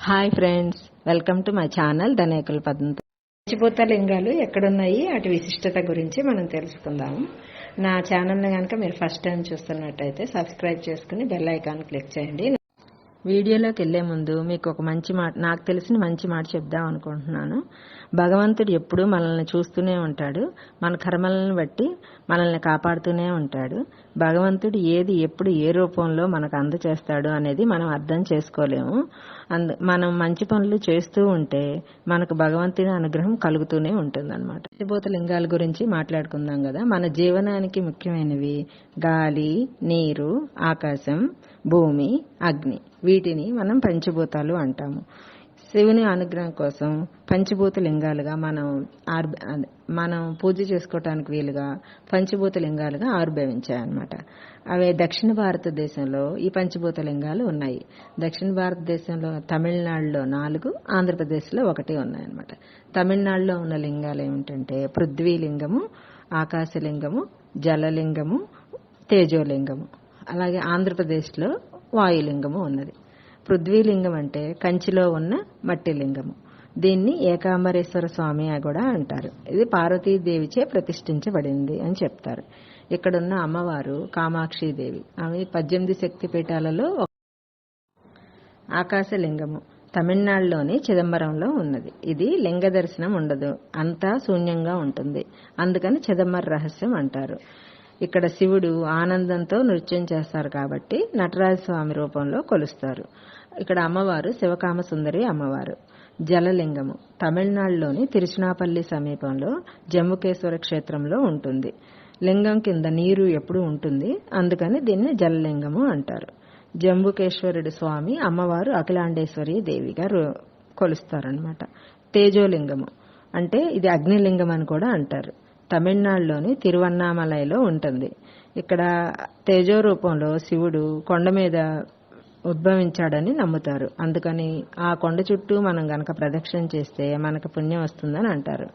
Hi friends, welcome to my channel Dhanekula పద్మతో. పంచభూత లింగాలు ఎక్కడున్నాయి, వాటి విశిష్టత గురించి మనం తెలుసుకుందాము. నా ఛానల్ని కనుక మీరు ఫస్ట్ టైం చూస్తున్నట్టయితే సబ్స్క్రైబ్ చేసుకుని బెల్ ఐకాన్ క్లిక్ చేయండి. వీడియోలోకి వెళ్లే ముందు మీకు ఒక మంచి మాట, నాకు తెలిసిన మంచి మాట చెప్దాం అనుకుంటున్నాను. భగవంతుడు ఎప్పుడూ మనల్ని చూస్తూనే ఉంటాడు, మన కర్మలను బట్టి మనల్ని కాపాడుతూనే ఉంటాడు. భగవంతుడు ఏది ఎప్పుడు ఏ రూపంలో మనకు అందచేస్తాడు అనేది మనం అర్థం చేసుకోలేము. మనం మంచి పనులు చేస్తూ ఉంటే మనకు భగవంతుని అనుగ్రహం కలుగుతూనే ఉంటుంది అన్నమాట. పంచభూత లింగాల గురించి మాట్లాడుకుందాం కదా. మన జీవనానికి ముఖ్యమైనవి గాలి, నీరు, ఆకాశం, భూమి, అగ్ని. వీటిని మనం పంచభూతాలు అంటాము. శివుని అనుగ్రహం కోసం పంచభూత లింగాలుగా మనం పూజ చేసుకోవటానికి వీలుగా పంచభూత లింగాలుగా ఆవిర్భవించాయన్నమాట. అవే దక్షిణ భారతదేశంలో ఈ పంచభూత లింగాలు ఉన్నాయి. దక్షిణ భారతదేశంలో తమిళనాడులో 4, ఆంధ్రప్రదేశ్లో 1 ఉన్నాయన్నమాట. తమిళనాడులో ఉన్న లింగాలు ఏమిటంటే పృథ్వీలింగము, ఆకాశలింగము, జలలింగము, తేజోలింగము. అలాగే ఆంధ్రప్రదేశ్లో వాయులింగము ఉన్నది. పృథ్వీలింగం అంటే కంచిలో ఉన్న మట్టి లింగము. దీన్ని ఏకాంబరేశ్వర స్వామి కూడా అంటారు. ఇది పార్వతీదేవిచే ప్రతిష్ఠించబడింది అని చెప్తారు. ఇక్కడున్న అమ్మవారు కామాక్షిదేవి. ఆమె 18 శక్తిపీఠాలలో. ఆకాశలింగము తమిళనాడులోని చిదంబరంలో ఉన్నది. ఇది లింగ దర్శనం ఉండదు, అంతా శూన్యంగా ఉంటుంది. అందుకని చిదంబర రహస్యం అంటారు. ఇక్కడ శివుడు ఆనందంతో నృత్యం చేస్తారు కాబట్టి నటరాజ స్వామి రూపంలో కొలుస్తారు. ఇక్కడ అమ్మవారు శివకామ సుందరి అమ్మవారు. జలలింగము తమిళనాడులోని తిరుచినాపల్లి సమీపంలో జంబుకేశ్వర క్షేత్రంలో ఉంటుంది. లింగం కింద నీరు ఎప్పుడు ఉంటుంది, అందుకని దీన్ని జలలింగము అంటారు. జంబుకేశ్వరుడు స్వామి, అమ్మవారు అఖిలాండేశ్వరి దేవిగా కొలుస్తారనమాట. తేజోలింగము అంటే ఇది అగ్నిలింగం అని కూడా అంటారు. తమిళనాడులోని తిరువన్నామలైలో ఉంటుంది. ఇక్కడ తేజో రూపంలో శివుడు కొండ మీద ఉద్భవించాడని నమ్ముతారు. అందుకని ఆ కొండ చుట్టూ మనం గనక ప్రదక్షిణ చేస్తే మనకు పుణ్యం వస్తుందని అంటారు.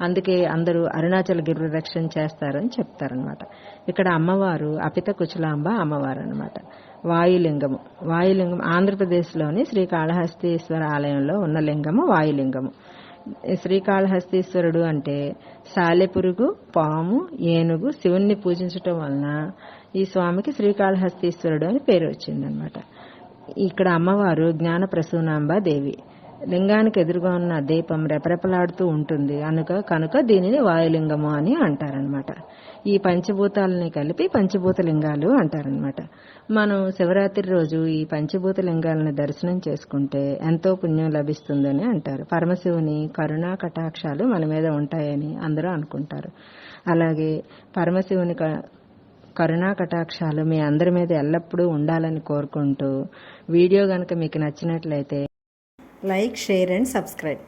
అందుకే అందరూ అరుణాచల గిరి ప్రదక్షిణ చేస్తారని చెప్తారనమాట. ఇక్కడ అమ్మవారు అపిత కుచలాంబ అమ్మవారు అనమాట. వాయులింగము ఆంధ్రప్రదేశ్లోని శ్రీకాళహస్తీశ్వర ఆలయంలో ఉన్న లింగము వాయులింగము. శ్రీకాళహస్తీశ్వరుడు అంటే సాలెపురుగు, పాము, ఏనుగు శివుణ్ణి పూజించటం వలన ఈ స్వామికి శ్రీకాళహస్తీశ్వరుడు అని పేరు వచ్చిందనమాట. ఇక్కడ అమ్మవారు జ్ఞాన ప్రసూనాంబ దేవి. లింగానికి ఎదురుగా ఉన్న దీపం రెపరెపలాడుతూ ఉంటుంది కనుక దీనిని వాయులింగము అని అంటారనమాట. ఈ పంచభూతాలని కలిపి పంచభూత లింగాలు అంటారనమాట. మనం శివరాత్రి రోజు ఈ పంచభూత లింగాలను దర్శనం చేసుకుంటే ఎంతో పుణ్యం లభిస్తుందని అంటారు. పరమశివుని కరుణా కటాక్షాలు మన మీద ఉంటాయని అందరూ అనుకుంటారు. అలాగే పరమశివుని కరుణా కటాక్షాలు మీ అందరి మీద ఎల్లప్పుడూ ఉండాలని కోరుకుంటూ వీడియో కనుక మీకు నచ్చినట్లయితే లైక్, షేర్ అండ్ సబ్స్క్రైబ్.